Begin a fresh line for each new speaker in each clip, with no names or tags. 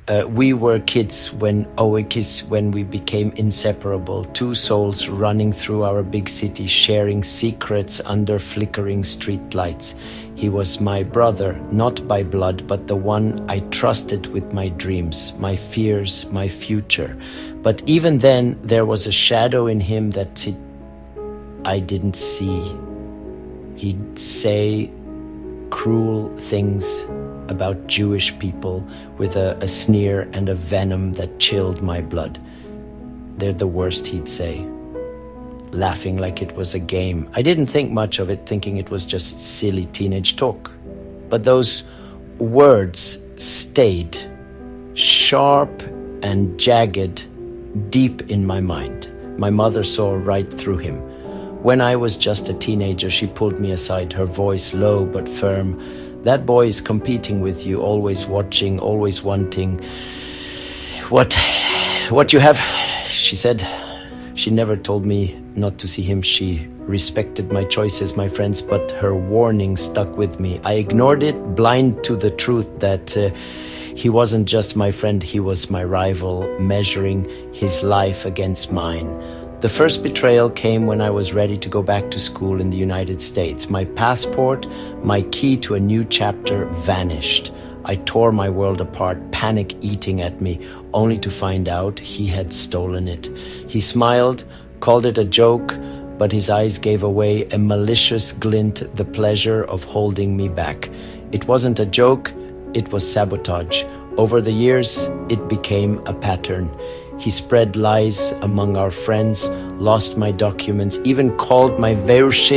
We were kids when we became inseparable, two souls running through our big city, sharing secrets under flickering street lights. He was my brother, not by blood, but the one I trusted with my dreams, my fears, my future. But even then, there was a shadow in him that I didn't see. He'd say cruel things about Jewish people with a sneer and a venom that chilled my blood. They're the worst, he'd say, laughing like it was a game. I didn't think much of it, thinking it was just silly teenage talk. But those words stayed sharp and jagged deep in my mind. My mother saw right through him. When I was just a teenager, she pulled me aside, her voice low but firm. That boy is competing with you, always watching, always wanting. What you have, she said. She never told me not to see him. She respected my choices, my friends, but her warning stuck with me. I ignored it, blind to the truth that he wasn't just my friend, he was my rival, measuring his life against mine. The first betrayal came when I was ready to go back to school in the United States. My passport, my key to a new chapter, vanished. I tore my world apart, panic eating at me, only to find out he had stolen it. He smiled, called it a joke, but his eyes gave away a malicious glint, the pleasure of holding me back. It wasn't a joke, it was sabotage. Over the years, it became a pattern. He spread lies among our friends, lost my documents, even called my verge,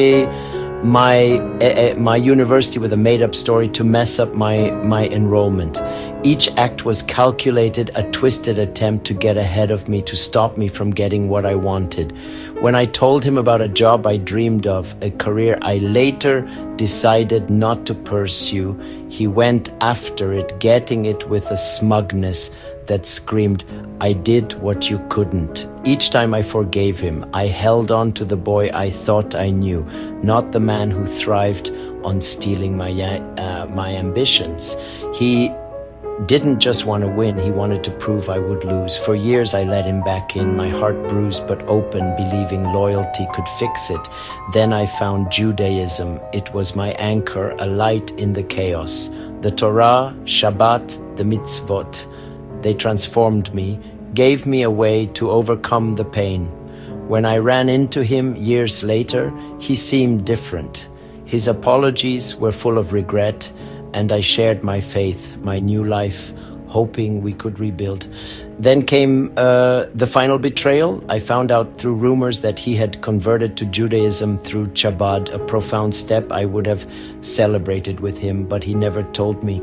my university with a made-up story to mess up my enrollment. Each act was calculated, a twisted attempt to get ahead of me, to stop me from getting what I wanted. When I told him about a job I dreamed of, a career I later decided not to pursue, he went after it, getting it with a smugness that screamed, I did what you couldn't. Each time I forgave him, I held on to the boy I thought I knew, not the man who thrived on stealing my ambitions. He didn't just want to win, he wanted to prove I would lose. For years I let him back in, my heart bruised but open, believing loyalty could fix it. Then I found Judaism. It was my anchor, a light in the chaos. The Torah, Shabbat, the mitzvot. They transformed me, gave me a way to overcome the pain. When I ran into him years later, he seemed different. His apologies were full of regret, and I shared my faith, my new life, hoping we could rebuild. Then came the final betrayal. I found out through rumors that he had converted to Judaism through Chabad, a profound step I would have celebrated with him, but he never told me.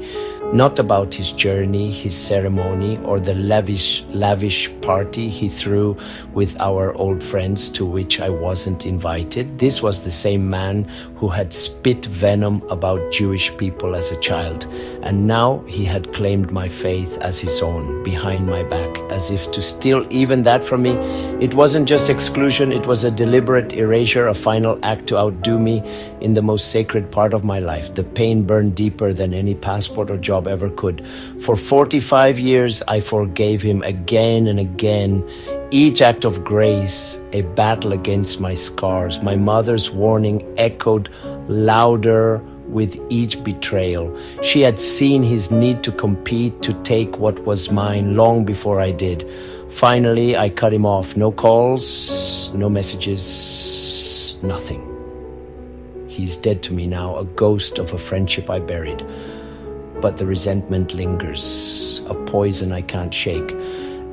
Not about his journey, his ceremony, or the lavish party he threw with our old friends to which I wasn't invited. This was the same man who had spit venom about Jewish people as a child, and now he had claimed my faith as his own, behind my back, as if to steal even that from me. It wasn't just exclusion, it was a deliberate erasure, a final act to outdo me in the most sacred part of my life. The pain burned deeper than any passport or job ever could. For 45 years, I forgave him again and again. Each act of grace, a battle against my scars. My mother's warning echoed louder with each betrayal. She had seen his need to compete, to take what was mine long before I did. Finally, I cut him off. No calls, no messages, nothing. He's dead to me now, a ghost of a friendship I buried. But the resentment lingers, a poison I can't shake.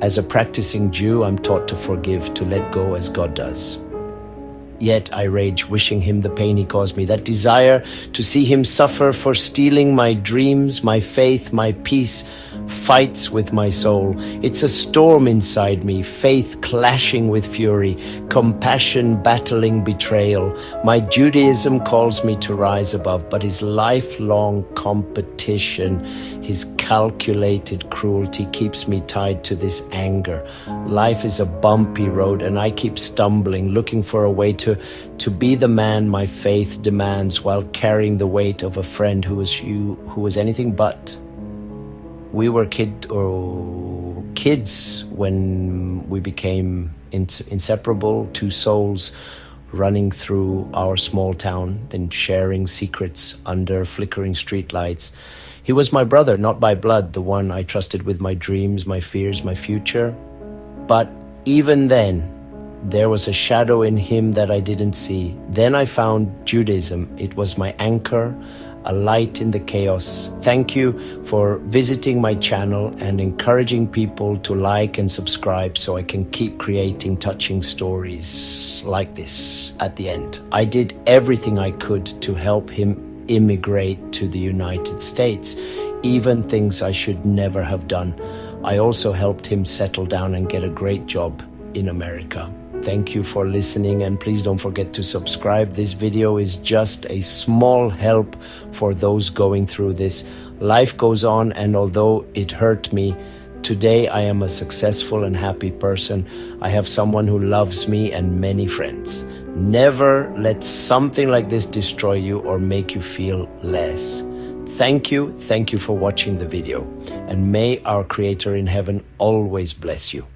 As a practicing Jew, I'm taught to forgive, to let go as God does. Yet I rage, wishing him the pain he caused me, that desire to see him suffer for stealing my dreams, my faith, my peace, fights with my soul. It's a storm inside me, faith clashing with fury, compassion battling betrayal. My Judaism calls me to rise above, but his lifelong competition, his calculated cruelty keeps me tied to this anger. Life is a bumpy road, and I keep stumbling, looking for a way to be the man my faith demands while carrying the weight of a friend who was anything but. We were kids when we became inseparable, two souls running through our small town, then sharing secrets under flickering streetlights. He was my brother, not by blood, the one I trusted with my dreams, my fears, my future. But even then, there was a shadow in him that I didn't see. Then I found Judaism. It was my anchor, a light in the chaos. Thank you for visiting my channel and encouraging people to like and subscribe so I can keep creating touching stories like this at the end. I did everything I could to help him immigrate to the United States, even things I should never have done. I also helped him settle down and get a great job in America. Thank you for listening, and please don't forget to subscribe. This video is just a small help for those going through this. Life goes on, and although it hurt me, today I am a successful and happy person. I have someone who loves me and many friends. Never let something like this destroy you or make you feel less. Thank you for watching the video, and may our Creator in heaven always bless you.